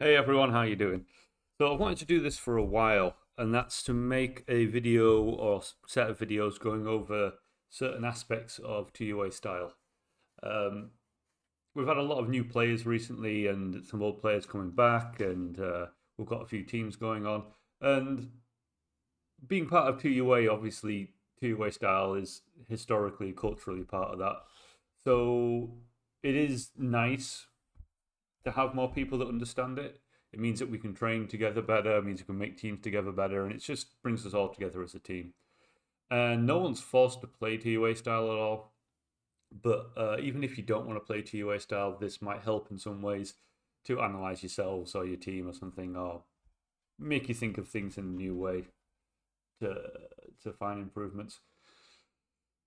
Hey everyone, how you doing? So I wanted to do this for a while, and that's to make a video or set of videos going over certain aspects of TUA style. Um, we've had a lot of new players recently, and some old players coming back, and we've got a few teams going on. And being part of TUA, obviously, TUA style is historically, culturally part of that. So it is nice to have more people that understand it. It means that we can train together better. It means we can make teams together better, and it just brings us all together as a team. And no one's forced to play TUA style at all. But even if you don't want to play TUA style, this might help in some ways to analyze yourselves or your team or something, or make you think of things in a new way to to find improvements.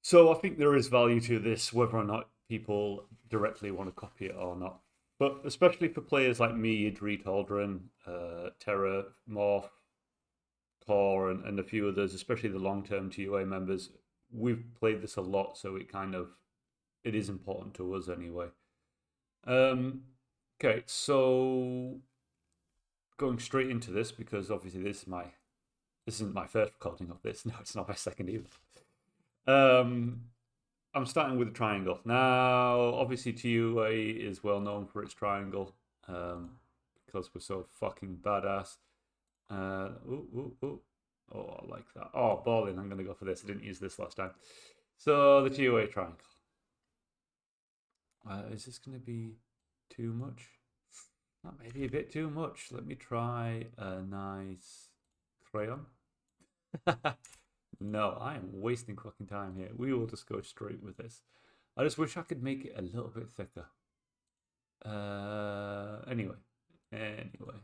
So I think there is value to this, whether or not people directly want to copy it or not. But especially for players like me, Idri, Aldrin, Terra, Morph, Core, and a few others, especially the long-term TUA members, we've played this a lot, so it is important to us anyway. Um, okay, so going straight into this because obviously this isn't my first recording of this. No, it's not my second either. Um, I'm starting with a triangle. Now, obviously, TUA is well known for its triangle because we're so fucking badass. Ooh, ooh, ooh. Oh, I like that. Oh, balling. I'm going to go for this. I didn't use this last time. So, the TUA triangle. Is this going to be too much? That may be a bit too much. Let me try a nice crayon. No, I am wasting fucking time here. We will just go straight with this. I just wish I could make it a little bit thicker. Anyway, anyway,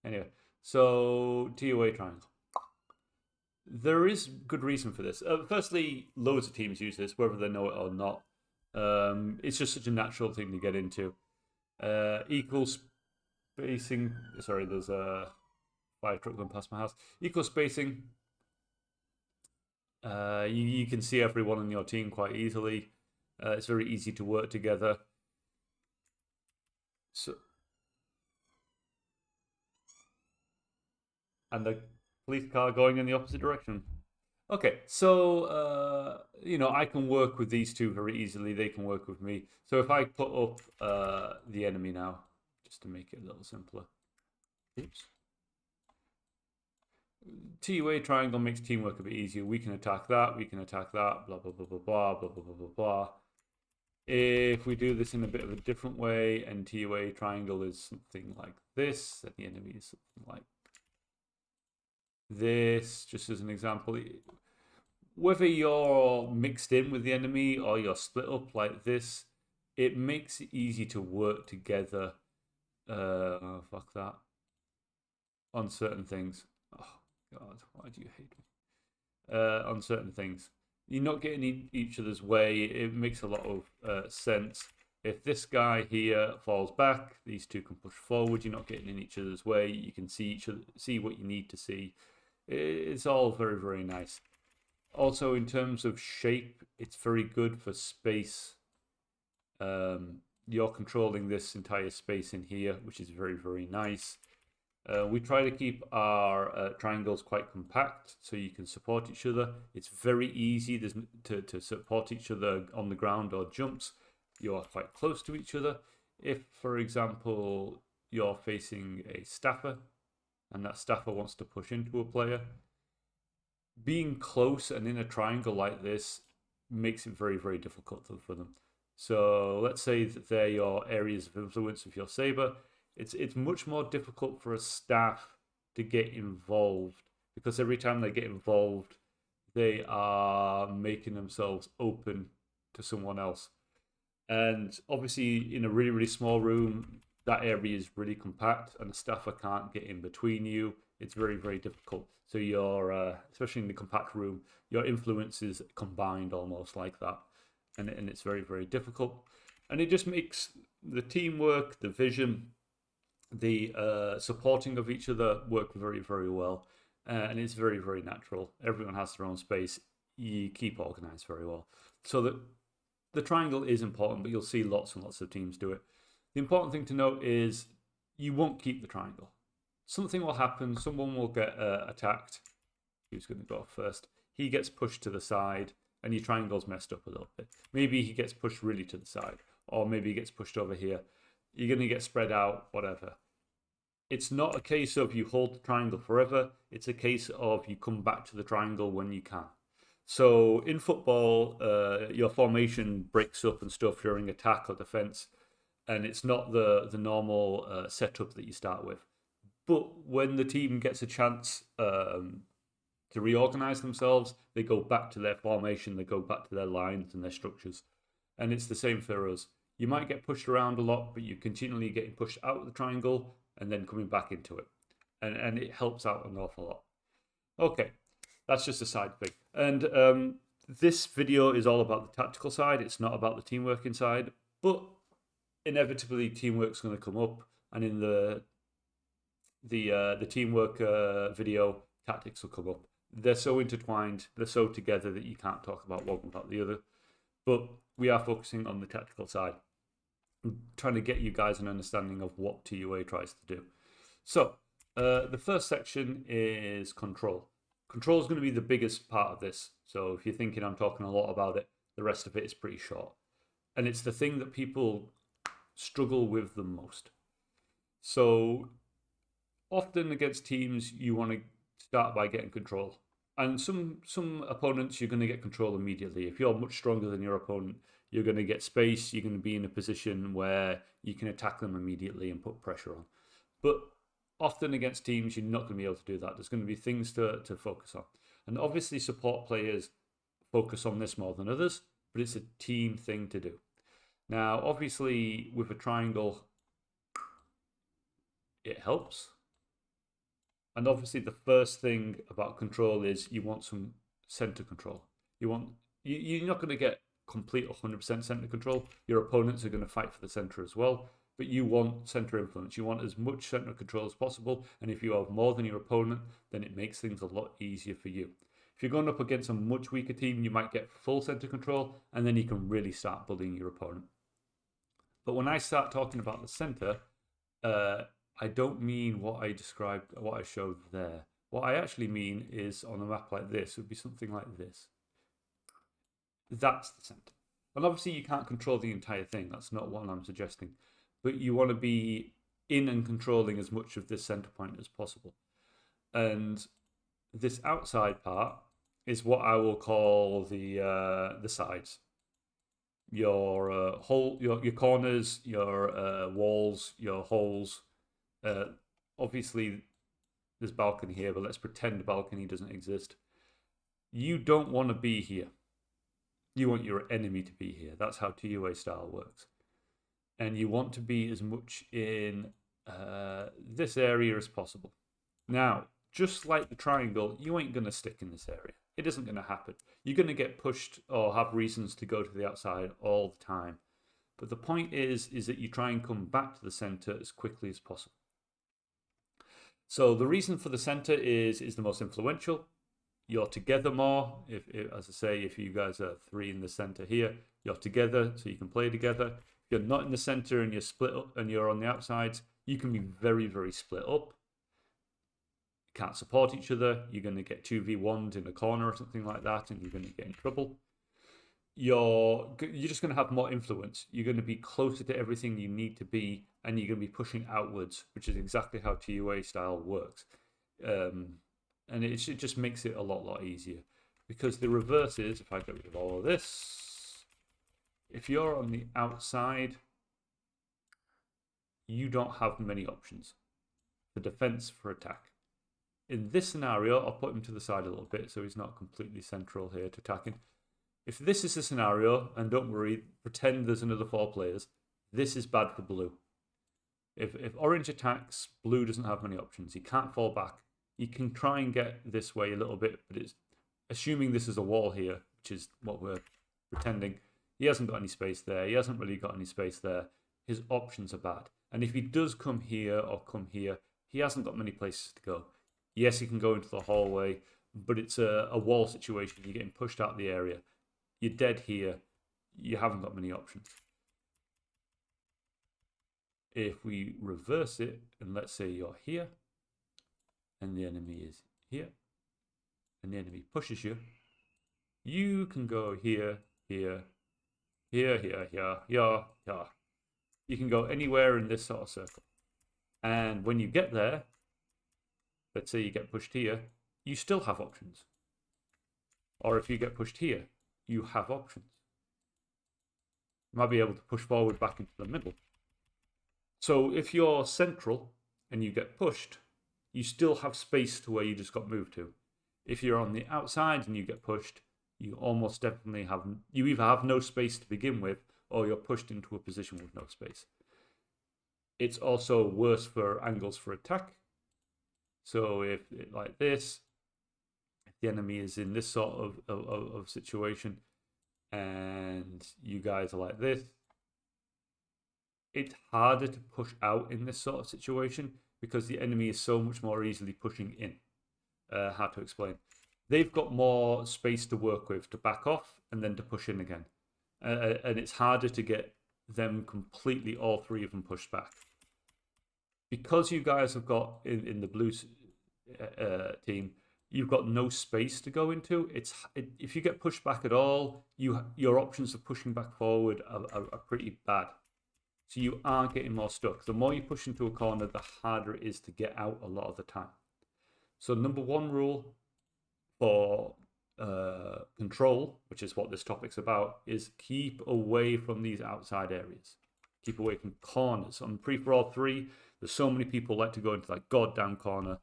anyway. So TOA triangle. There is good reason for this. Firstly, loads of teams use this, whether they know it or not. It's just such a natural thing to get into. Equal spacing. Sorry, there's a fire truck going past my house. Equal spacing. You can see everyone on your team quite easily. It's very easy to work together. So, and the police car going in the opposite direction. Okay, so I can work with these two very easily. They can work with me. So if I put up the enemy now, just to make it a little simpler. Oops. TUA triangle makes teamwork a bit easier. We can attack that. We can attack that. Blah blah blah blah blah blah blah blah blah blah. If we do this in a bit of a different way, and TUA triangle is something like this, and the enemy is something like this, just as an example. Whether you're mixed in with the enemy or you're split up like this, it makes it easy to work together. Fuck that. On certain things. Oh, God, why do you hate me? On certain things. You're not getting each other's way. It makes a lot of sense. If this guy here falls back, these two can push forward. You're not getting in each other's way. You can see each other, see what you need to see. It's all very, very nice. Also, in terms of shape, it's very good for space. You're controlling this entire space in here, which is very, very nice. We try to keep our triangles quite compact so you can support each other. It's very easy to support each other on the ground or jumps. You are quite close to each other. If, for example, you're facing a staffer and that staffer wants to push into a player, being close and in a triangle like this makes it very, very difficult for them. So let's say that they're your areas of influence with your saber. It's much more difficult for a staff to get involved because every time they get involved, they are making themselves open to someone else. And obviously, in a really, really small room, that area is really compact and the staffer can't get in between you. It's very, very difficult. So especially in the compact room, your influence is combined almost like that. And it's very, very difficult. And it just makes the teamwork, the vision, the supporting of each other work very, very well. And it's very, very natural. Everyone has their own space. You keep organized very well. So that the triangle is important, but you'll see lots and lots of teams do it. The important thing to note is you won't keep the triangle. Something will happen. Someone will get attacked. Who's going to go first? He gets pushed to the side, and your triangle's messed up a little bit. Maybe he gets pushed really to the side, or maybe he gets pushed over here. You're going to get spread out, whatever. It's not a case of you hold the triangle forever. It's a case of you come back to the triangle when you can. So in football, your formation breaks up and stuff during attack or defense, and it's not the normal setup that you start with. But when the team gets a chance to reorganize themselves, they go back to their formation, they go back to their lines and their structures. And it's the same for us. You might get pushed around a lot, but you're continually getting pushed out of the triangle and then coming back into it. And it helps out an awful lot. Okay, that's just a side thing. And this video is all about the tactical side. It's not about the teamwork inside. But inevitably, teamwork's going to come up. And in the teamwork video, tactics will come up. They're so intertwined, they're so together that you can't talk about one without the other. But we are focusing on the tactical side, trying to get you guys an understanding of what TUA tries to do. So the first section is control. Control is going to be the biggest part of this. So if you're thinking I'm talking a lot about it, the rest of it is pretty short. And it's the thing that people struggle with the most. So often against teams, you want to start by getting control. And some opponents, you're going to get control immediately. If you're much stronger than your opponent, you're going to get space. You're going to be in a position where you can attack them immediately and put pressure on. But often against teams, you're not going to be able to do that. There's going to be things to focus on. And obviously support players focus on this more than others, but it's a team thing to do. Now, obviously, with a triangle, it helps. And obviously, the first thing about control is you want some center control. You're not going to get complete 100% center control. Your opponents are going to fight for the center as well, but you want center influence. You want as much center control as possible. And if you have more than your opponent, then it makes things a lot easier for you. If you're going up against a much weaker team, you might get full center control, and then you can really start bullying your opponent. But when I start talking about the center, I don't mean what I described, what I showed there. What I actually mean is on a map like this, it would be something like this. That's the center. And obviously you can't control the entire thing. That's not what I'm suggesting. But you want to be in and controlling as much of this center point as possible. And this outside part is what I will call the sides. Your your corners, your walls, your holes. Obviously, there's balcony here, but let's pretend balcony doesn't exist. You don't want to be here. You want your enemy to be here. That's how TUA style works. And you want to be as much in this area as possible. Now, just like the triangle, you ain't going to stick in this area. It isn't going to happen. You're going to get pushed or have reasons to go to the outside all the time. But the point is that you try and come back to the center as quickly as possible. So the reason for the center is the most influential. You're together more. If as I say, if you guys are three in the center here, you're together, so you can play together. If you're not in the center and you're split up and you're on the outsides, you can be very, very split up. You can't support each other. You're going to get 2v1'd in a corner or something like that, and you're going to get in trouble. You're just going to have more influence. You're going to be closer to everything you need to be, and you're going to be pushing outwards, which is exactly how TUA style works. And it just makes it a lot easier. Because the reverse is, if I get rid of all of this, if you're on the outside, you don't have many options for defense, for attack. In this scenario, I'll put him to the side a little bit so he's not completely central here to attacking. If this is the scenario, and don't worry, pretend there's another 4 players, this is bad for blue. If orange attacks, blue doesn't have many options. He can't fall back. You can try and get this way a little bit, but it's assuming this is a wall here, which is what we're pretending. He hasn't got any space there. He hasn't really got any space there. His options are bad. And if he does come here or come here, he hasn't got many places to go. Yes, he can go into the hallway, but it's a wall situation. You're getting pushed out of the area. You're dead here. You haven't got many options. if we reverse it, and let's say you're here, and the enemy is here, and the enemy pushes you, you can go here, here, here, here, here, here, here. You can go anywhere in this sort of circle. And when you get there, let's say you get pushed here, you still have options. Or if you get pushed here, you have options. You might be able to push forward back into the middle. So if you're central and you get pushed, you still have space to where you just got moved to. If you're on the outside and you get pushed, you almost definitely have, you either have no space to begin with, or you're pushed into a position with no space. It's also worse for angles for attack. So if like this, if the enemy is in this sort of situation, and you guys are like this, it's harder to push out in this sort of situation because the enemy is so much more easily pushing in. How to explain? They've got more space to work with to back off and then to push in again. And it's harder to get them completely, all three of them, pushed back. Because you guys have got, in the blue team, you've got no space to go into. If you get pushed back at all, your options of pushing back forward are pretty bad. So you are getting more stuck. The more you push into a corner, the harder it is to get out a lot of the time. So number one rule for control, which is what this topic's about, is keep away from these outside areas. Keep away from corners. On Free-for-all 3, there's so many people like to go into that goddamn corner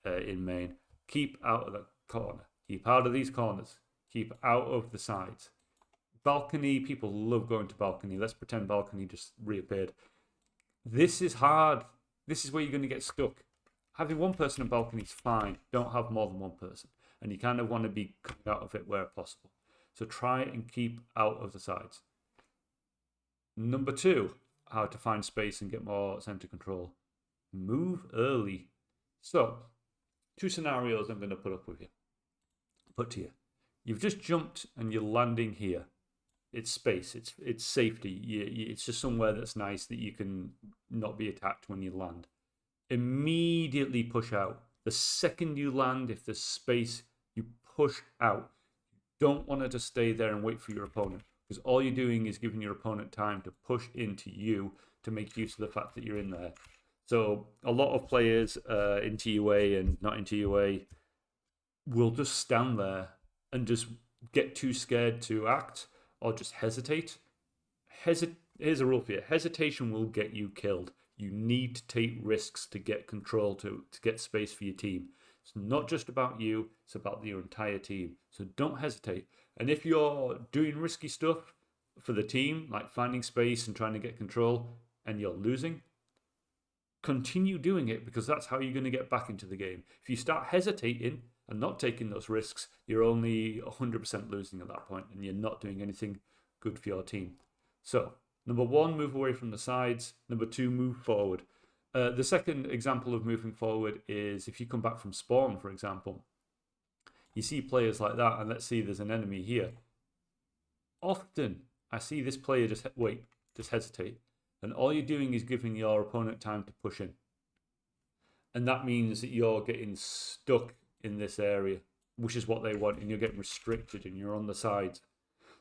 in main. Keep out of the corner. Keep out of these corners. Keep out of the sides. Balcony, people love going to balcony. Let's pretend balcony just reappeared. This is hard. This is where you're going to get stuck. Having one person in balcony is fine. Don't have more than one person. And you kind of want to be coming out of it where possible. So try and keep out of the sides. Number 2, how to find space and get more center control. Move early. So, 2 scenarios I'm going to put to you. You've just jumped and you're landing here. It's space. It's safety. It's just somewhere that's nice that you can not be attacked when you land. Immediately push out. The second you land, if there's space, you push out. You don't want to just stay there and wait for your opponent, because all you're doing is giving your opponent time to push into you to make use of the fact that you're in there. So a lot of players in TUA and not in TUA will just stand there and just get too scared to act or just hesitate. Here's a rule for you. Hesitation will get you killed. You need to take risks to get control, to get space for your team. It's not just about you, it's about your entire team. So don't hesitate. And if you're doing risky stuff for the team, like finding space and trying to get control, and you're losing, continue doing it, because that's how you're going to get back into the game. If you start hesitating and not taking those risks, you're only 100% losing at that point, and you're not doing anything good for your team. So, number 1, move away from the sides. Number 2, move forward. The second example of moving forward is if you come back from spawn, for example. You see players like that, and let's see there's an enemy here. Often, I see this player just hesitate. And all you're doing is giving your opponent time to push in. And that means that you're getting stuck in this area, which is what they want, and you're getting restricted and you're on the sides.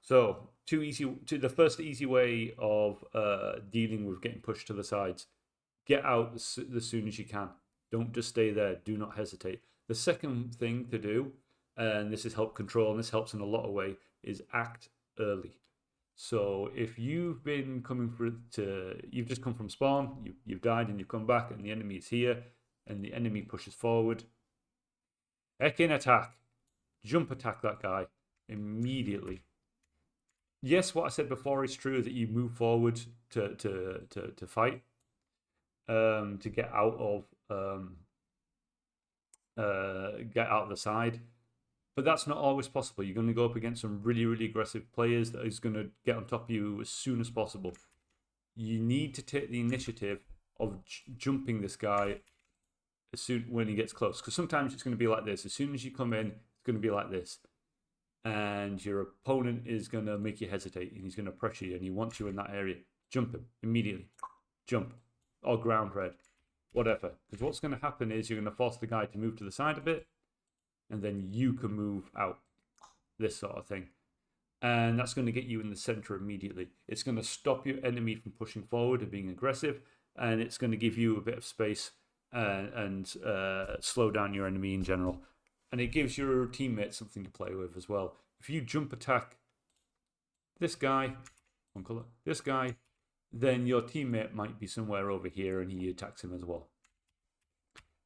So, the first easy way of dealing with getting pushed to the sides, get out as soon as you can. Don't just stay there. Do not hesitate. The second thing to do, and this is help control, and this helps in a lot of ways, is act early. So if you've been you've just come from spawn, you've died and you've come back, and the enemy is here, and the enemy pushes forward, heckin' attack. Jump attack that guy immediately. Yes, what I said before is true, that you move forward to fight, to get out of the side. But that's not always possible. You're going to go up against some really, really aggressive players that is going to get on top of you as soon as possible. You need to take the initiative of jumping this guy when he gets close. Because sometimes it's going to be like this. As soon as you come in, it's going to be like this. And your opponent is going to make you hesitate, and he's going to pressure you, and he wants you in that area. Jump him immediately. Jump. or ground red, whatever. Because what's going to happen is you're going to force the guy to move to the side a bit, and then you can move out, this sort of thing. And that's going to get you in the center immediately. It's going to stop your enemy from pushing forward and being aggressive, and it's going to give you a bit of space and slow down your enemy in general. And it gives your teammates something to play with as well. If you jump attack this guy, one color, this guy, then your teammate might be somewhere over here and he attacks him as well.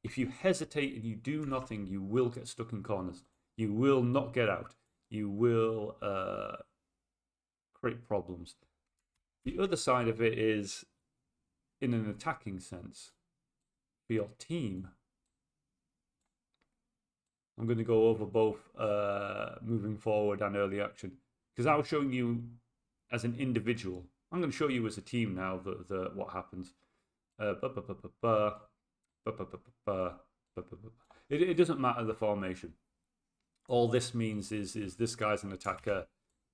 If you hesitate and you do nothing, you will get stuck in corners. You will not get out. You will create problems. The other side of it is, in an attacking sense, for your team, I'm going to go over both moving forward and early action. Because I was showing you as an individual. I'm going to show you as a team now what happens. It doesn't matter the formation. All this means is this guy's an attacker,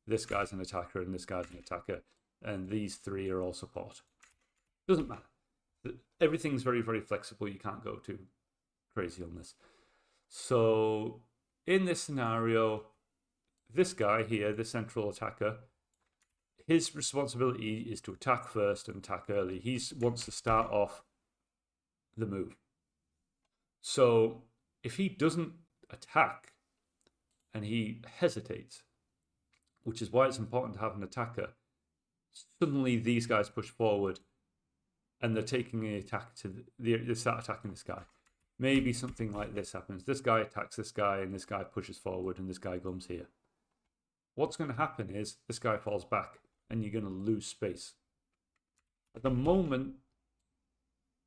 this guy's an attacker, and this guy's an attacker. And these three are all support. Doesn't matter. Everything's very, very flexible. You can't go too crazy on this. So in this scenario, this guy here, the central attacker, his responsibility is to attack first and attack early. He wants to start off the move. So if he doesn't attack and he hesitates, which is why it's important to have an attacker, suddenly these guys push forward and they're taking the attack they start attacking this guy. Maybe something like this happens. This guy attacks this guy and this guy pushes forward and this guy comes here. What's going to happen is this guy falls back and you're going to lose space. At the moment,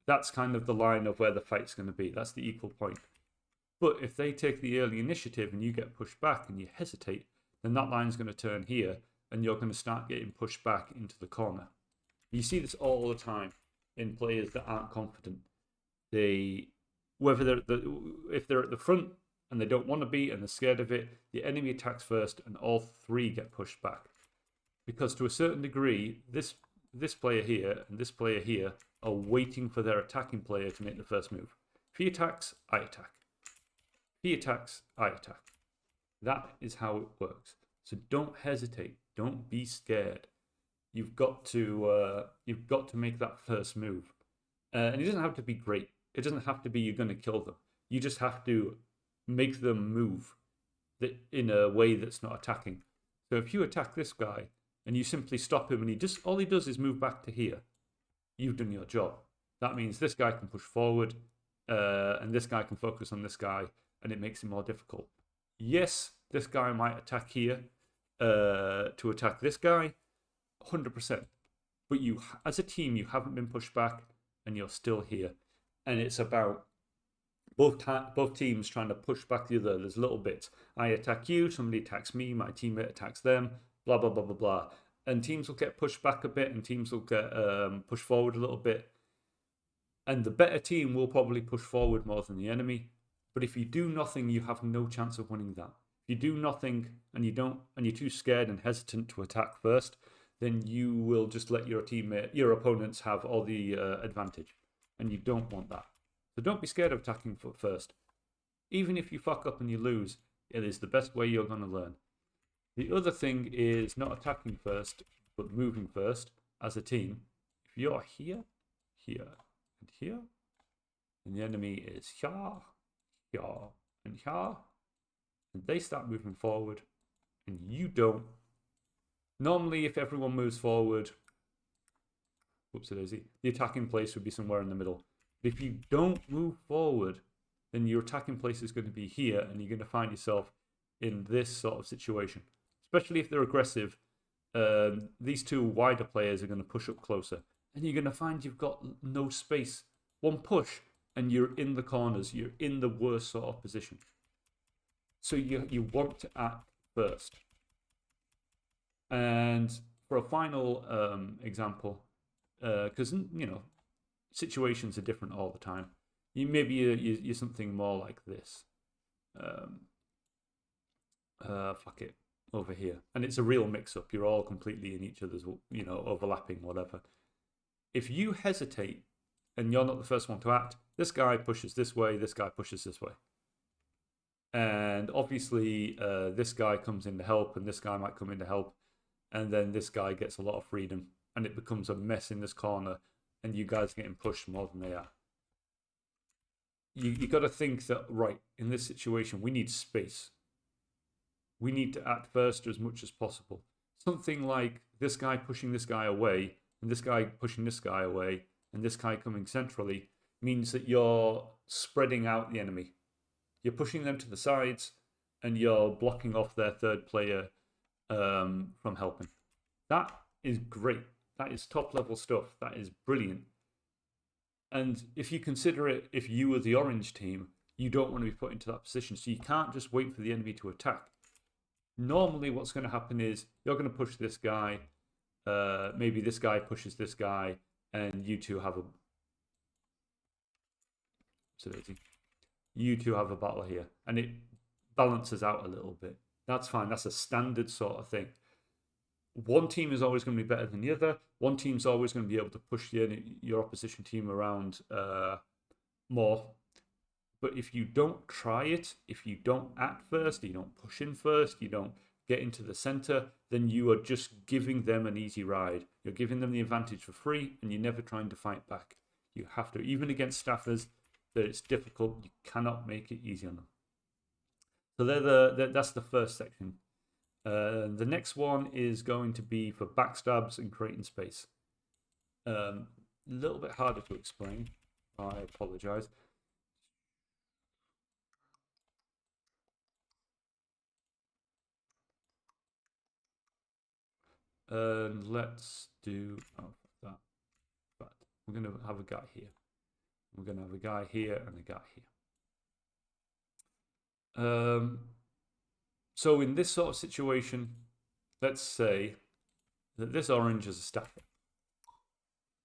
that's kind of the line of where the fight's going to be. That's the equal point. But if they take the early initiative and you get pushed back and you hesitate, then that line's going to turn here and you're going to start getting pushed back into the corner. You see this all the time in players that aren't confident. If they're at the front and they don't want to be and they're scared of it, the enemy attacks first and all three get pushed back. Because to a certain degree, this player here and this player here are waiting for their attacking player to make the first move. If he attacks, I attack. If he attacks, I attack. That is how it works. So don't hesitate. Don't be scared. You've got to make that first move. And it doesn't have to be great. It doesn't have to be you're going to kill them. You just have to make them move in a way that's not attacking. So if you attack this guy and you simply stop him and all he does is move back to here, you've done your job. That means this guy can push forward and this guy can focus on this guy and it makes it more difficult. Yes, this guy might attack here to attack this guy, 100%. But you, as a team, you haven't been pushed back and you're still here. And it's about both teams trying to push back the other. There's little bits. I attack you, somebody attacks me, my teammate attacks them, blah, blah, blah, blah, blah. And teams will get pushed back a bit and teams will get pushed forward a little bit. And the better team will probably push forward more than the enemy. But if you do nothing, you have no chance of winning that. If you do nothing and you're too scared and hesitant to attack first, then you will just let your opponents have all the advantage. And you don't want that. So don't be scared of attacking first. Even if you fuck up and you lose, it is the best way you're going to learn. The other thing is not attacking first, but moving first as a team. If you're here, here, and here, and the enemy is here, here, and here, and they start moving forward, and you don't. Normally, if everyone moves forward, whoopsie-daisy, the attacking place would be somewhere in the middle. But if you don't move forward, then your attacking place is going to be here, and you're going to find yourself in this sort of situation. Especially if they're aggressive, these two wider players are going to push up closer. And you're going to find you've got no space. One push, and you're in the corners. You're in the worst sort of position. So you want to act first. And for a final example, because situations are different all the time. You're something more like this. Fuck it, over here, and it's a real mix-up. You're all completely in each other's, overlapping, whatever. If you hesitate and you're not the first one to act, this guy pushes this way, this guy pushes this way. And obviously, this guy comes in to help, and this guy might come in to help, and then this guy gets a lot of freedom, and it becomes a mess in this corner, and you guys are getting pushed more than they are. You got to think that, right, in this situation, we need space. We need to act first as much as possible. Something like this guy pushing this guy away, and this guy pushing this guy away, and this guy coming centrally means that you're spreading out the enemy. You're pushing them to the sides, and you're blocking off their third player from helping. That is great. That is top level stuff. That is brilliant. And if you consider it, if you were the orange team, you don't want to be put into that position. So you can't just wait for the enemy to attack. Normally, what's going to happen is you're going to push this guy. Maybe this guy pushes this guy, and you two have a. You two have a battle here, and it balances out a little bit. That's fine. That's a standard sort of thing. One team is always going to be better than the other. One team's always going to be able to push your opposition team around more. But if you don't try it, if you don't act first, you don't push in first, you don't get into the center, then you are just giving them an easy ride. You're giving them the advantage for free, and you're never trying to fight back. You have to, even against staffers, that it's difficult. You cannot make it easy on them. So that's the first section. The next one is going to be for backstabs and creating space. A little bit harder to explain. I apologize. Let's do that. But we're going to have a guy here. We're going to have a guy here and a guy here. So in this sort of situation, let's say that this orange is a staffer,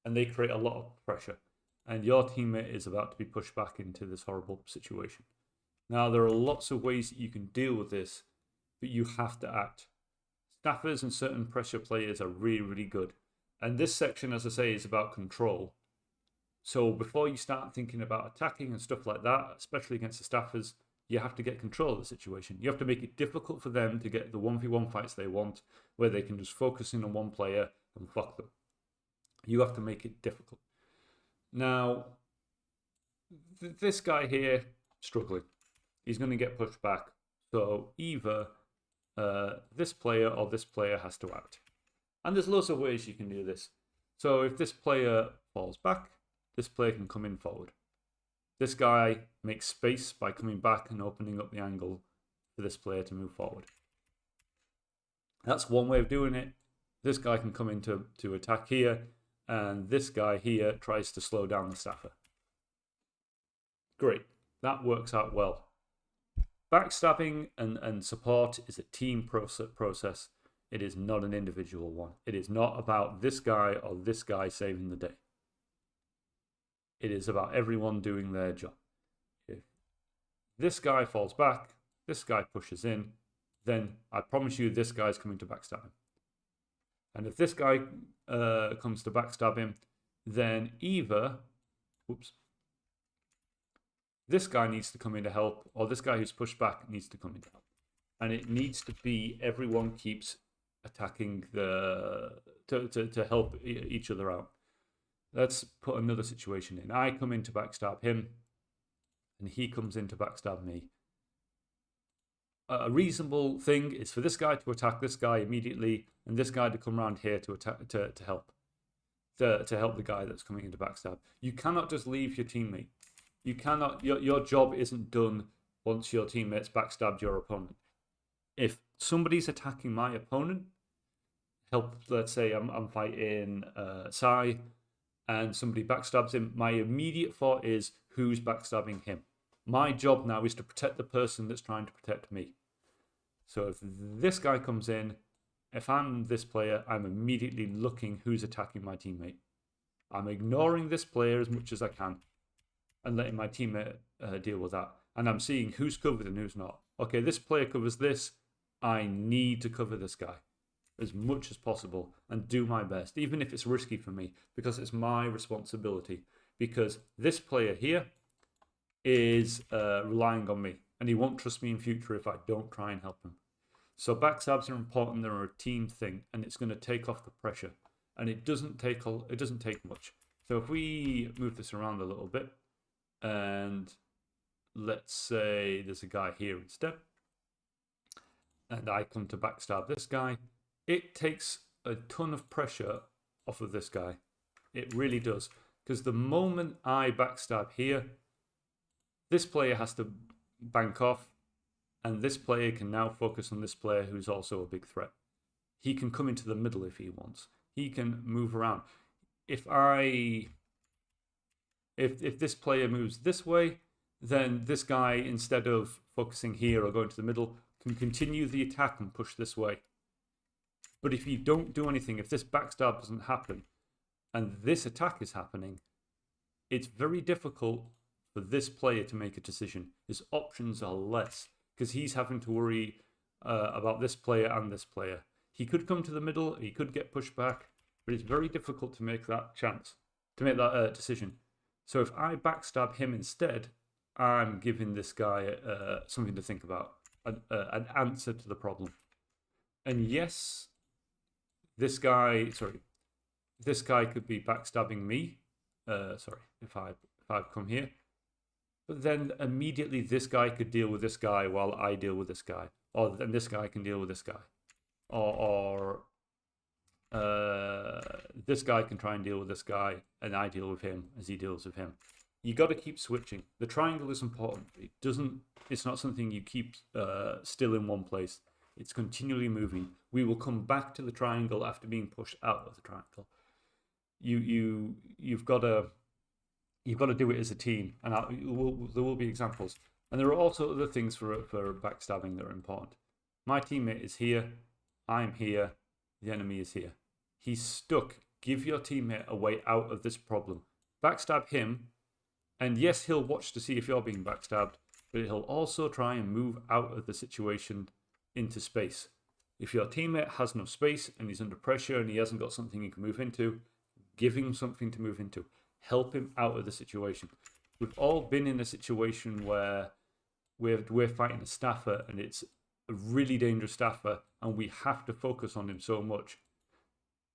and they create a lot of pressure, and your teammate is about to be pushed back into this horrible situation. Now, there are lots of ways that you can deal with this, but you have to act. Staffers and certain pressure players are really, really good. And this section, as I say, is about control. So before you start thinking about attacking and stuff like that, especially against the staffers, you have to get control of the situation. You have to make it difficult for them to get the 1v1 fights they want, where they can just focus in on one player and fuck them. You have to make it difficult. Now, this guy here, struggling. He's going to get pushed back. So either this player or this player has to act. And there's lots of ways you can do this. So if this player falls back, this player can come in forward. This guy makes space by coming back and opening up the angle for this player to move forward. That's one way of doing it. This guy can come in to attack here, and this guy here tries to slow down the staffer. Great. That works out well. Backstabbing and support is a team process. It is not an individual one. It is not about this guy or this guy saving the day. It is about everyone doing their job. If this guy falls back, this guy pushes in, then I promise you this guy's coming to backstab him. And if this guy comes to backstab him, then either, this guy needs to come in to help, or this guy who's pushed back needs to come in to help. And it needs to be everyone keeps attacking to help each other out. Let's put another situation in. I come in to backstab him, and he comes in to backstab me. A reasonable thing is for this guy to attack this guy immediately, and this guy to come around here to attack to help the guy that's coming in to backstab. You cannot just leave your teammate. You cannot. Your job isn't done once your teammates backstabbed your opponent. If somebody's attacking my opponent, let's say I'm fighting Sai, and somebody backstabs him, my immediate thought is, who's backstabbing him? My job now is to protect the person that's trying to protect me. So if this guy comes in, if I'm this player, I'm immediately looking who's attacking my teammate. I'm ignoring this player as much as I can and letting my teammate deal with that. And I'm seeing who's covered and who's not. Okay, this player covers this. I need to cover this guy as much as possible and do my best, even if it's risky for me, because it's my responsibility. because this player here is relying on me, and he won't trust me in future if I don't try and help him. So backstabs are important. They're a team thing, and it's going to take off the pressure. And it doesn't take much. So if we move this around a little bit, and let's say there's a guy here instead, and I come to backstab this guy, it takes a ton of pressure off of this guy. It really does. Because the moment I backstab here, this player has to bank off, and this player can now focus on this player who's also a big threat. He can come into the middle if he wants. He can move around. If this player moves this way, then this guy, instead of focusing here or going to the middle, can continue the attack and push this way. But if you don't do anything, if this backstab doesn't happen, and this attack is happening, it's very difficult for this player to make a decision. His options are less, because he's having to worry about this player and this player. He could come to the middle, he could get pushed back, but it's very difficult to make that decision. So if I backstab him instead, I'm giving this guy something to think about, an answer to the problem. And yes, this guy could be backstabbing me. If I come here, but then immediately this guy could deal with this guy while I deal with this guy, or then this guy can deal with this guy, or this guy can try and deal with this guy, and I deal with him as he deals with him. You got to keep switching. The triangle is important. It's not something you keep still in one place. It's continually moving. We will come back to the triangle after being pushed out of the triangle. You've got to do it as a team, and there will be examples. And there are also other things for backstabbing that are important. My teammate is here. I'm here. The enemy is here. He's stuck. Give your teammate a way out of this problem. Backstab him, and yes, he'll watch to see if you're being backstabbed, but he'll also try and move out of the situation into space. If your teammate has no space and he's under pressure and he hasn't got something he can move into, give him something to move into. Help him out of the situation. We've all been in a situation where we're fighting a staffer, and it's a really dangerous staffer, and we have to focus on him so much.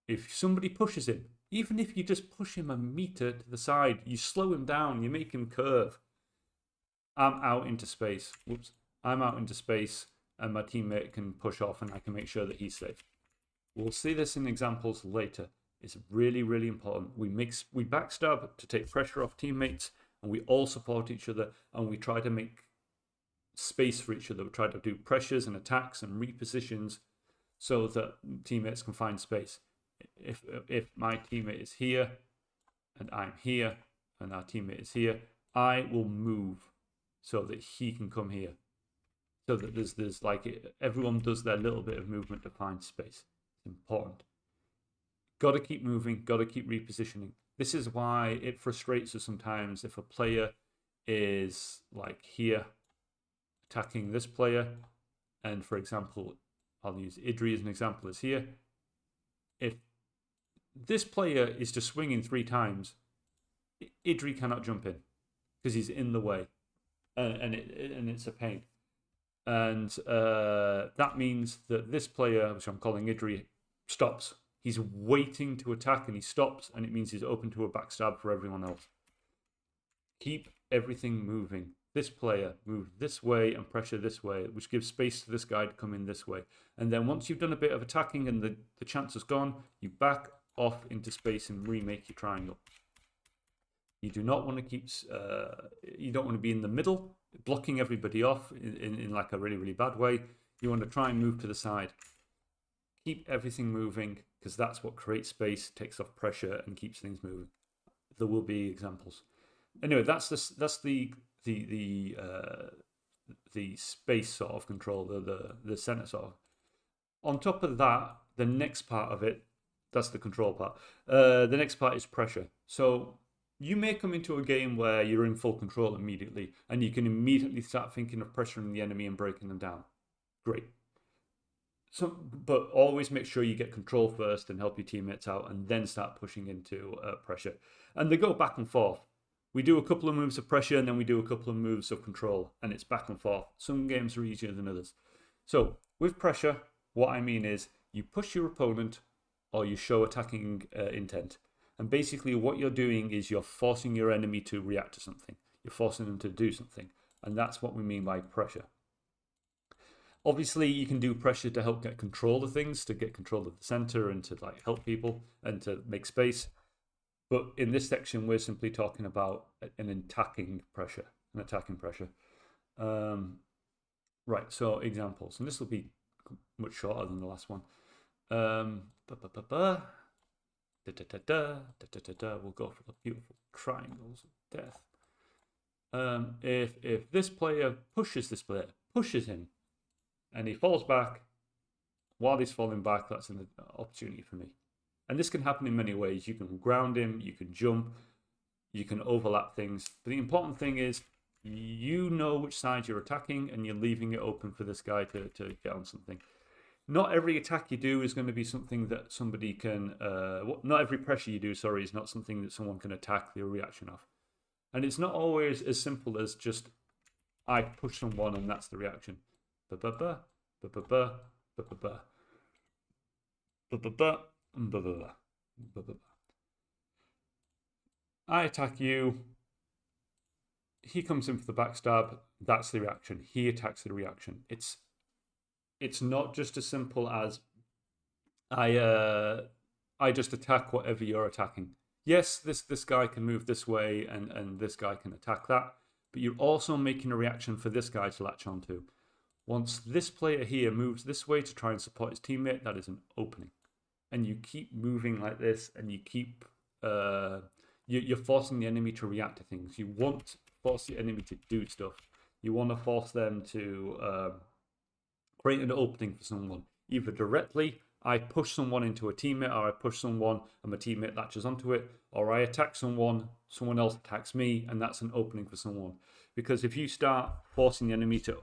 If somebody pushes him, even if you just push him a meter to the side, you slow him down, you make him curve. I'm out into space. Whoops. I'm out into space, and my teammate can push off, and I can make sure that he's safe. We'll see this in examples later. It's really, really important. We backstab to take pressure off teammates, and we all support each other, and we try to make space for each other. We try to do pressures and attacks and repositions so that teammates can find space. If my teammate is here and I'm here and our teammate is here, I will move so that he can come here. So that there's like everyone does their little bit of movement to find space. It's important. Got to keep moving, got to keep repositioning. This is why it frustrates us sometimes if a player is like here attacking this player, and for example, I'll use Idri as an example, is here. If this player is just swinging 3 times, Idri cannot jump in because he's in the way, and it's a pain. And that means that this player, which I'm calling Idri, stops. He's waiting to attack, and he stops, and it means he's open to a backstab for everyone else. Keep everything moving. This player move this way and pressure this way, which gives space to this guy to come in this way. And then once you've done a bit of attacking and the chance is gone, you back off into space and remake your triangle. You do not want to keep. You don't want to be in the middle, blocking everybody off in like a really, really bad way. You want to try and move to the side. Keep everything moving, because that's what creates space, takes off pressure, and keeps things moving. There will be examples. Anyway, that's the space sort of control, the center sort of. On top of that, the next part of it, that's the control part. The next part is pressure. So you may come into a game where you're in full control immediately, and you can immediately start thinking of pressuring the enemy and breaking them down. Great. But always make sure you get control first and help your teammates out, and then start pushing into pressure. And they go back and forth. we do a couple of moves of pressure and then we do a couple of moves of control, and it's back and forth. Some games are easier than others. So with pressure, what I mean is you push your opponent or you show attacking intent. And basically what you're doing is you're forcing your enemy to react to something. You're forcing them to do something. And that's what we mean by pressure. Obviously, you can do pressure to help get control of things, to get control of the center and to like help people and to make space. But in this section, we're simply talking about an attacking pressure. Right, so examples. And this will be much shorter than the last one. We'll go for the beautiful triangles of death. If this player pushes him, and he falls back, while he's falling back, that's an opportunity for me. And this can happen in many ways. You can ground him, you can jump, you can overlap things. But the important thing is you know which side you're attacking and you're leaving it open for this guy to get on something. Not every attack you do is going to be something that somebody can... not every pressure you do, is not something that someone can attack the reaction of. And it's not always as simple as just, I push someone and that's the reaction. I attack you. He comes in for the backstab. That's the reaction. He attacks the reaction. It's not just as simple as I just attack whatever you're attacking. Yes, this guy can move this way and this guy can attack that, but you're also making a reaction for this guy to latch onto. Once this player here moves this way to try and support his teammate, that is an opening. And you keep moving like this, and you keep... you're forcing the enemy to react to things. You want to force the enemy to do stuff. You want to force them to create an opening for someone. Either directly, I push someone into a teammate, or I push someone and my teammate latches onto it, or I attack someone else attacks me, and that's an opening for someone. Because if you start forcing the enemy to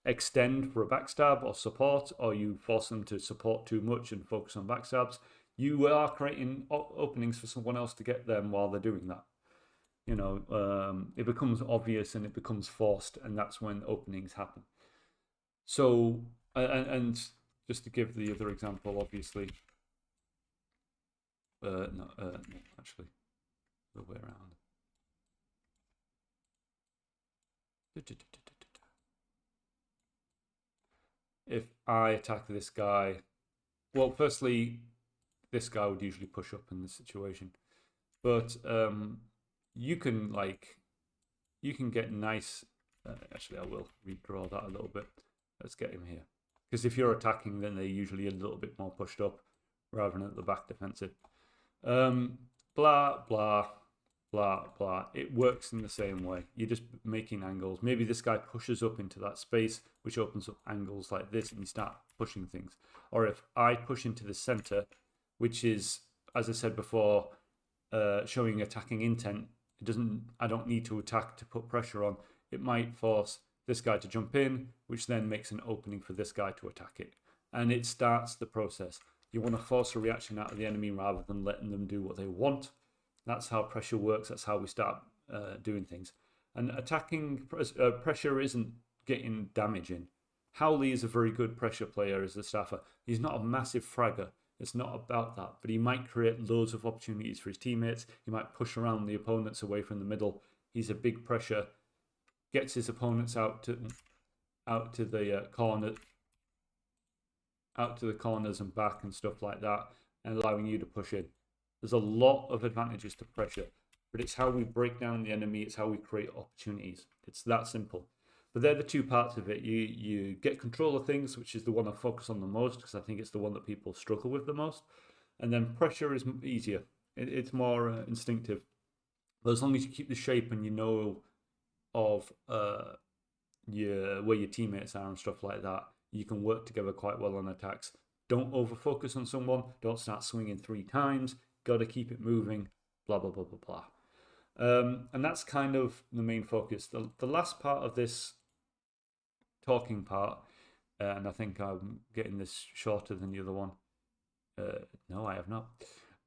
extend for a backstab or support, or you force them to support too much and focus on backstabs, you are creating openings for someone else to get them while they're doing that. You know, it becomes obvious and it becomes forced, and that's when openings happen. So, and just to give the other example, obviously, no, actually, the way around. If I attack this guy, well, firstly, this guy would usually push up in this situation, but you can get nice. Actually, I will redraw that a little bit. Let's get him here, because if you're attacking, then they're usually a little bit more pushed up rather than at the back defensive. Blah blah blah blah. It works in the same way. You're just making angles. Maybe this guy pushes up into that space, which opens up angles like this, and you start pushing things. Or if I push into the center, which is, as I said before, showing attacking intent. I don't need to attack to put pressure on. It might force this guy to jump in, which then makes an opening for this guy to attack it. And it starts the process. You want to force a reaction out of the enemy rather than letting them do what they want. That's how pressure works. That's how we start doing things. And attacking pressure isn't getting damage in. Howley is a very good pressure player as a staffer. He's not a massive fragger. It's not about that. But he might create loads of opportunities for his teammates. He might push around the opponents away from the middle. He's a big pressure. Gets his opponents out to the corners and back and stuff like that, and allowing you to push in. There's a lot of advantages to pressure, but it's how we break down the enemy. It's how we create opportunities. It's that simple. But they're the two parts of it. You get control of things, which is the one I focus on the most, because I think it's the one that people struggle with the most. And then pressure is easier. It's more instinctive. But as long as you keep the shape and you know of where your teammates are and stuff like that, you can work together quite well on attacks. Don't over focus on someone. Don't start swinging 3 times. Got to keep it moving. Blah blah blah blah blah. And that's kind of the main focus. The last part of this talking part, and I think I'm getting this shorter than the other one. No, I have not.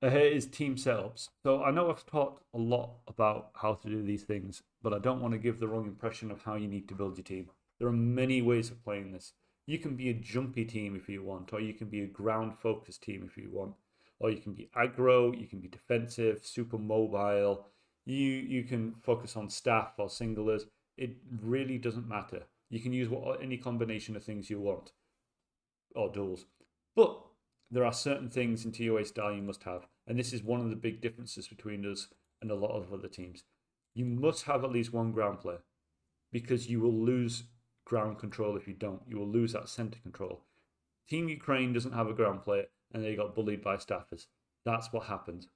Here is team setups. So I know I've taught a lot about how to do these things, but I don't want to give the wrong impression of how you need to build your team. There are many ways of playing this. You can be a jumpy team if you want, or you can be a ground focused team if you want, or you can be aggro, you can be defensive, super mobile. You can focus on staff or singlers. It really doesn't matter. You can use any combination of things you want or duels. But there are certain things in TOA style you must have, and this is one of the big differences between us and a lot of other teams. You must have at least one ground player because you will lose ground control if you don't. You will lose that center control. Team Ukraine doesn't have a ground player and they got bullied by staffers. That's what happens.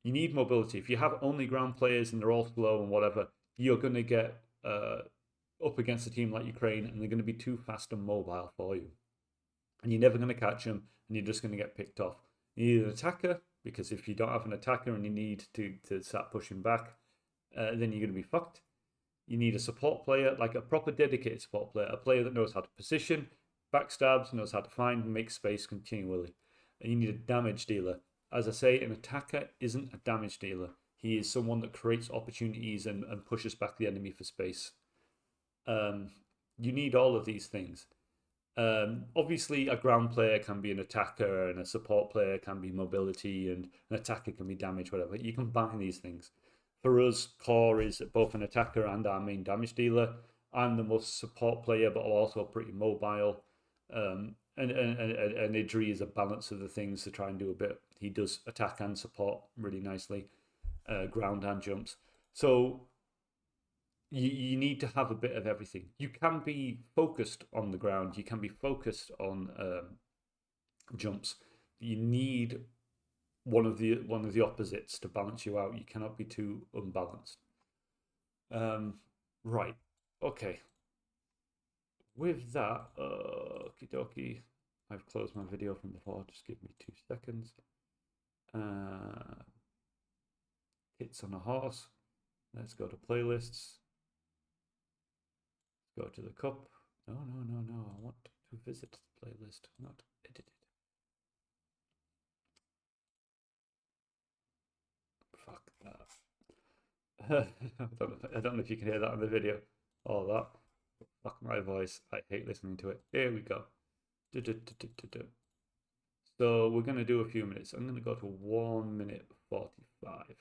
You need mobility. If you have only ground players and they're all slow and whatever, you're going to get up against a team like Ukraine and they're going to be too fast and mobile for you. And you're never going to catch them and you're just going to get picked off. You need an attacker because if you don't have an attacker and you need to start pushing back, then you're going to be fucked. You need a support player, like a proper dedicated support player, a player that knows how to position, backstabs, knows how to find and make space continually. And you need a damage dealer. As I say, an attacker isn't a damage dealer. He is someone that creates opportunities and pushes back the enemy for space. You need all of these things. Obviously, a ground player can be an attacker, and a support player can be mobility, and an attacker can be damage, whatever. You combine these things. For us, core is both an attacker and our main damage dealer. I'm the most support player, but also pretty mobile. And Idri is a balance of the things to try and do a bit. He does attack and support really nicely, ground and jumps. So you need to have a bit of everything. You can be focused on the ground. You can be focused on jumps. You need one of the opposites to balance you out. You cannot be too unbalanced. Right. Okay. With that, okie dokie. I've closed my video from before. Just give me 2 seconds. Hits on a horse. Let's go to playlists. Go to the cup. No. I want to visit the playlist, not edit it. Fuck that. I don't know if you can hear that on the video. All that. Fuck my voice. I hate listening to it. Here we go. So we're going to do a few minutes. I'm going to go to 1 minute 45.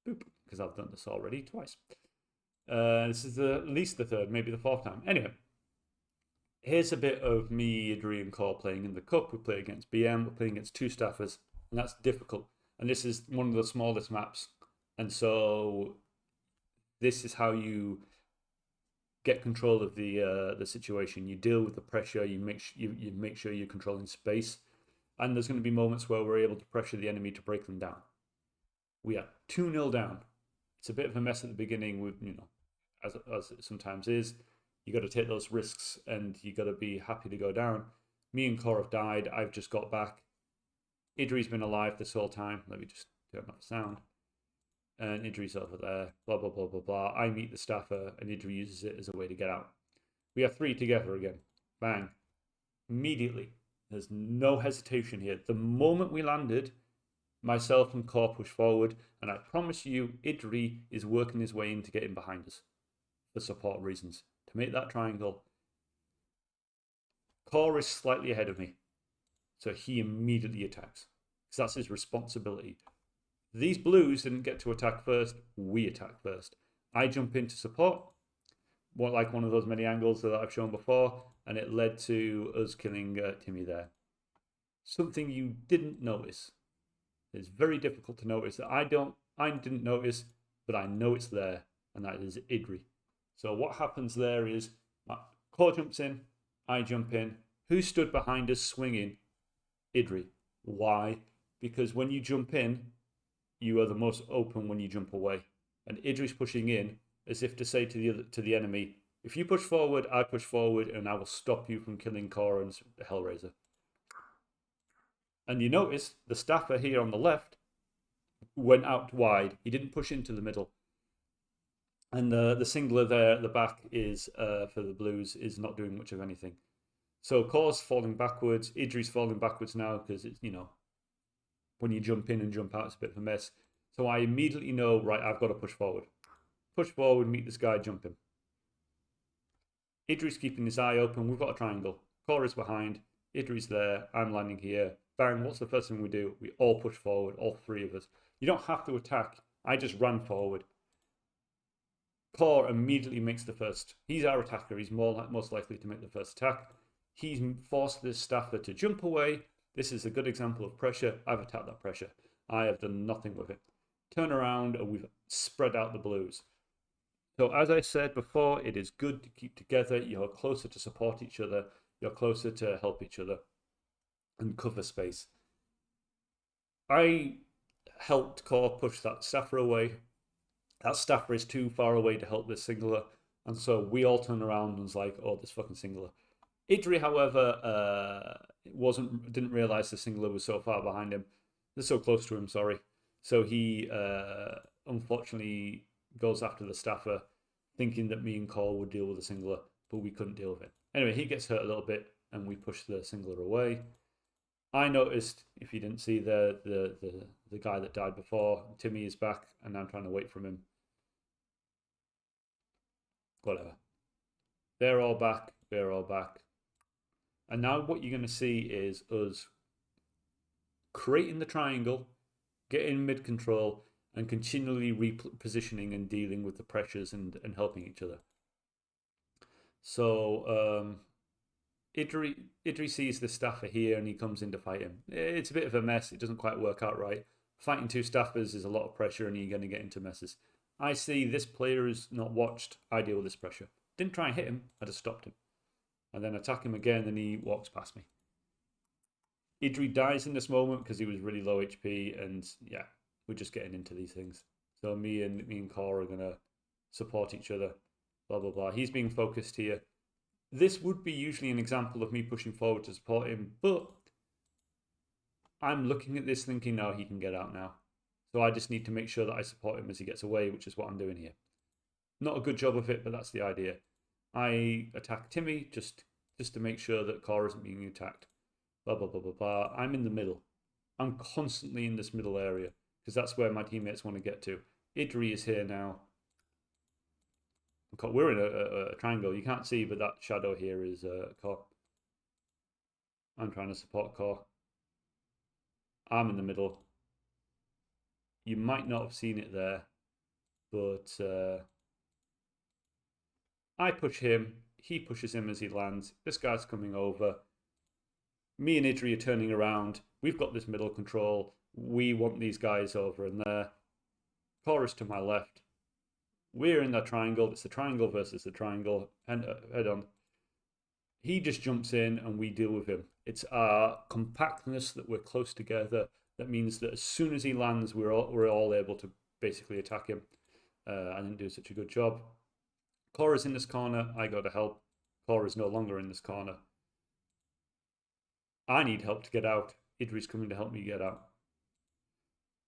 Boop. Because I've done this already twice. This is at least the third, maybe the fourth time. Anyway, here's a bit of me, Idri, and Core playing in the cup. We play against BM. We're playing against 2 staffers, and that's difficult. And this is one of the smallest maps, and so this is how you get control of the situation. You deal with the pressure. You make sure you're controlling space, and there's going to be moments where we're able to pressure the enemy to break them down. We are 2-0 down. It's a bit of a mess at the beginning, with as it sometimes is. You got to take those risks, and you got to be happy to go down. Me and Core have died. I've just got back. Idri's been alive this whole time. Let me just turn off the sound. And Idri's over there. Blah blah blah blah blah. I meet the staffer, and Idri uses it as a way to get out. We are 3 together again. Bang! Immediately. There's no hesitation here. The moment we landed, myself and Core push forward, and I promise you, Idri is working his way in to get in behind us for support reasons. To make that triangle, Core is slightly ahead of me, so he immediately attacks because that's his responsibility. These blues didn't get to attack first, we attack first. I jump in to support, like one of those many angles that I've shown before, and it led to us killing Timmy there. Something you didn't notice. It's very difficult to notice that I didn't notice, but I know it's there, and that is Idri. So what happens there is Core jumps in, I jump in. Who stood behind us swinging? Idri. Why? Because when you jump in, you are the most open when you jump away, and Idri's pushing in as if to say to the enemy, if you push forward, I push forward, and I will stop you from killing Core and Hellraiser. And you notice the staffer here on the left went out wide. He didn't push into the middle. And the singler there at the back is, for the blues, is not doing much of anything. So Core's falling backwards. Idri's falling backwards now because it's, when you jump in and jump out, it's a bit of a mess. So I immediately know, right, I've got to push forward. Push forward, meet this guy, jump him. Idri's keeping his eye open. We've got a triangle. Cora's behind. Idri's there. I'm landing here. Bang, what's the first thing we do? We all push forward, all three of us. You don't have to attack. I just ran forward. Cor immediately makes the first. He's our attacker. He's most likely to make the first attack. He's forced this staffer to jump away. This is a good example of pressure. I've attacked that pressure. I have done nothing with it. Turn around and we've spread out the blues. So as I said before, it is good to keep together. You're closer to support each other. You're closer to help each other and cover space. I helped Core push that staffer away. That staffer is too far away to help this singler. And so we all turn around and was like, oh, this fucking singler. Idri, however, didn't realize the singler was so far behind him. They're so close to him, sorry. So he unfortunately goes after the staffer, thinking that me and Cole would deal with the singler, but we couldn't deal with it. Anyway, he gets hurt a little bit, and we push the singler away. I noticed, if you didn't see the guy that died before, Timmy is back, and I'm trying to wait for him. Whatever. They're all back. We're all back. And now what you're going to see is us creating the triangle, getting mid control, and continually repositioning and dealing with the pressures and helping each other. So Idri sees the staffer here and he comes in to fight him. It's a bit of a mess. It doesn't quite work out right. Fighting two staffers is a lot of pressure and you're going to get into messes. I see this player is not watched. I deal with this pressure. Didn't try and hit him. I just stopped him. And then attack him again and he walks past me. Idri dies in this moment because he was really low HP and yeah, we're just getting into these things. So me and Cor are going to support each other. Blah, blah, blah. He's being focused here. This would be usually an example of me pushing forward to support him, but I'm looking at this thinking, no, he can get out now. So I just need to make sure that I support him as he gets away, which is what I'm doing here. Not a good job of it, but that's the idea. I attack Timmy just to make sure that Cor isn't being attacked. Blah, blah, blah, blah, blah. I'm in the middle. I'm constantly in this middle area because that's where my teammates want to get to. Idri is here now. We're in a triangle. You can't see, but that shadow here is Cor. I'm trying to support Cor. I'm in the middle. You might not have seen it there, but I push him. He pushes him as he lands. This guy's coming over. Me and Idri are turning around. We've got this middle control. We want these guys over and there. Cor is to my left. We're in that triangle. It's the triangle versus the triangle. Head on. He just jumps in and we deal with him. It's our compactness that we're close together. That means that as soon as he lands, we're all able to basically attack him. I didn't do such a good job. Cor is in this corner. I got to help. Cor is no longer in this corner. I need help to get out. Idri's coming to help me get out.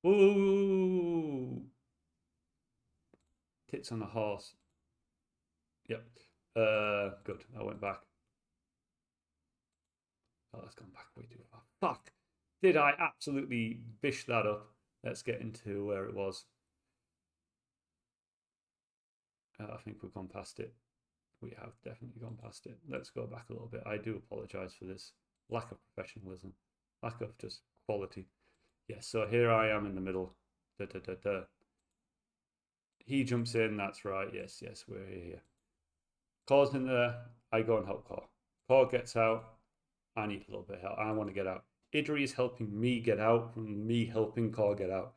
Ooh! Tits on a horse. Yep. Good. I went back. Oh, that's gone back way too far. Fuck! Did I absolutely bish that up? Let's get into where it was. I think we've gone past it. We have definitely gone past it. Let's go back a little bit. I do apologise for this lack of professionalism, lack of just quality. Yes, so here I am in the middle. Da, da, da, da. He jumps in, that's right. Yes, we're here. Cor's in there. I go and help Cor. Cor gets out. I need a little bit of help. I want to get out. Idri is helping me get out from me helping Cor get out.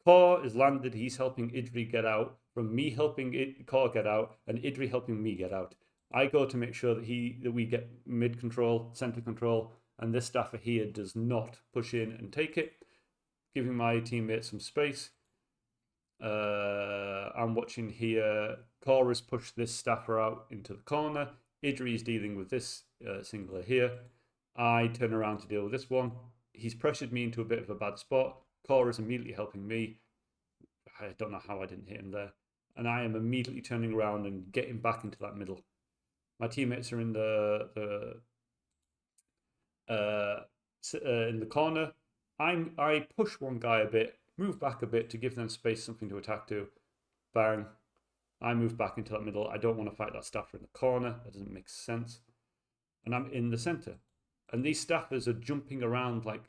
Cor is landed. He's helping Idri get out from me helping Cor get out and Idri helping me get out. I go to make sure that we get mid control, center control, and this staffer here does not push in and take it, giving my teammates some space. I'm watching here. Cor has pushed this staffer out into the corner. Idri is dealing with this singler here. I turn around to deal with this one. He's pressured me into a bit of a bad spot. Cor is immediately helping me. I don't know how I didn't hit him there. And I am immediately turning around and getting back into that middle. My teammates are in the corner. I push one guy a bit, move back a bit to give them space, something to attack to. Bang. I move back into that middle. I don't want to fight that staffer in the corner. That doesn't make sense. And I'm in the center. And these staffers are jumping around like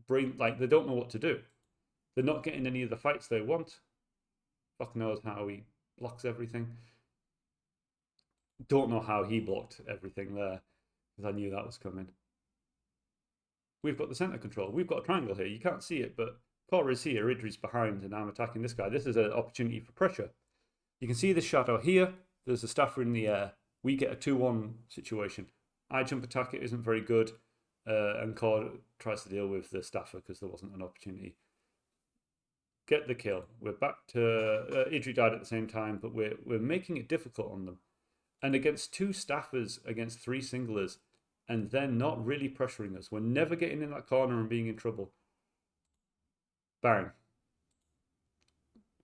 they don't know what to do. They're not getting any of the fights they want. Fuck knows how he blocks everything. Don't know how he blocked everything there, because I knew that was coming. We've got the center control. We've got a triangle here. You can't see it, but Cora is here, Idri's behind, and I'm attacking this guy. This is an opportunity for pressure. You can see the shadow here. There's a staffer in the air. We get a 2-1 situation. I jump attack, it isn't very good, and Cora tries to deal with the staffer because there wasn't an opportunity. Get the kill. We're back to... Idri died at the same time, but we're making it difficult on them. And against 2 staffers, against 3 singlers, and then not really pressuring us. We're never getting in that corner and being in trouble. Bang.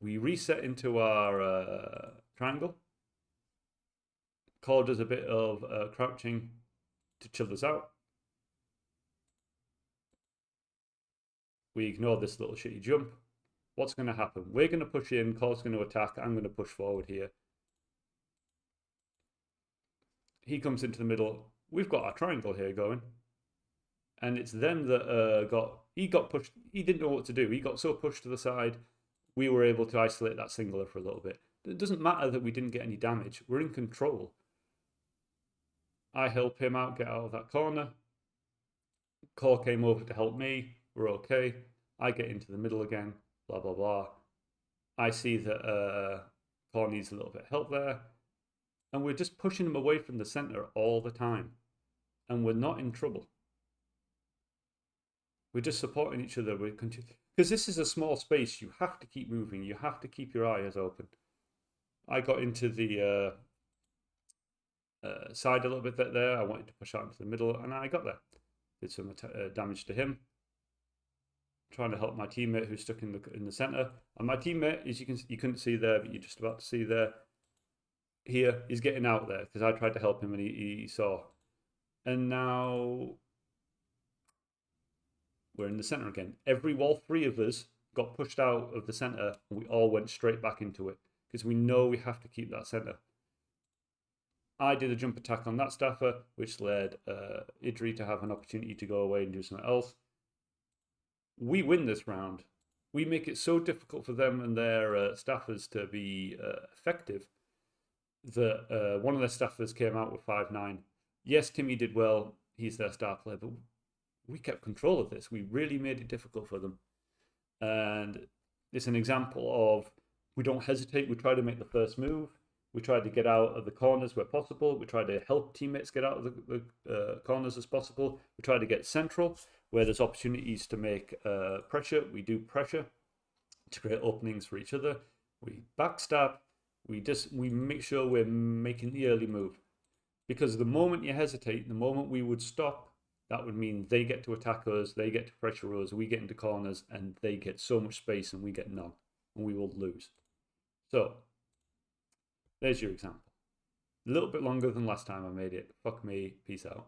We reset into our triangle. Core does a bit of crouching to chill us out. We ignore this little shitty jump. What's going to happen? We're going to push in. Core's going to attack. I'm going to push forward here. He comes into the middle. We've got our triangle here going. And it's them that he got pushed. He didn't know what to do. He got so pushed to the side. We were able to isolate that singular for a little bit. It doesn't matter that we didn't get any damage. We're in control. I help him out, get out of that corner. Core came over to help me. We're okay. I get into the middle again. Blah, blah, blah. I see that Core needs a little bit of help there. And we're just pushing him away from the center all the time. And we're not in trouble. We're just supporting each other. Because this is a small space. You have to keep moving. You have to keep your eyes open. I got into the side a little bit there. I wanted to push out into the middle, and I got there. Did some damage to him. Trying to help my teammate who's stuck in the center. And my teammate, as you couldn't see there, but you're just about to see there. Here, he's getting out there because I tried to help him and he saw. And now we're in the center again. All 3 of us got pushed out of the center and we all went straight back into it because we know we have to keep that center. I did a jump attack on that staffer, which led Idri to have an opportunity to go away and do something else. We win this round. We make it so difficult for them and their staffers to be effective that one of their staffers came out with 5-9. Yes, Timmy did well. He's their star player, but we kept control of this. We really made it difficult for them. And it's an example of we don't hesitate. We try to make the first move. We try to get out of the corners where possible. We try to help teammates get out of the corners as possible. We try to get central where there's opportunities to make pressure. We do pressure to create openings for each other. We backstab. We make sure we're making the early move. Because the moment you hesitate, the moment we would stop, that would mean they get to attack us, they get to pressure us, we get into corners, and they get so much space and we get none. And we will lose. So, there's your example. A little bit longer than last time I made it. Fuck me. Peace out.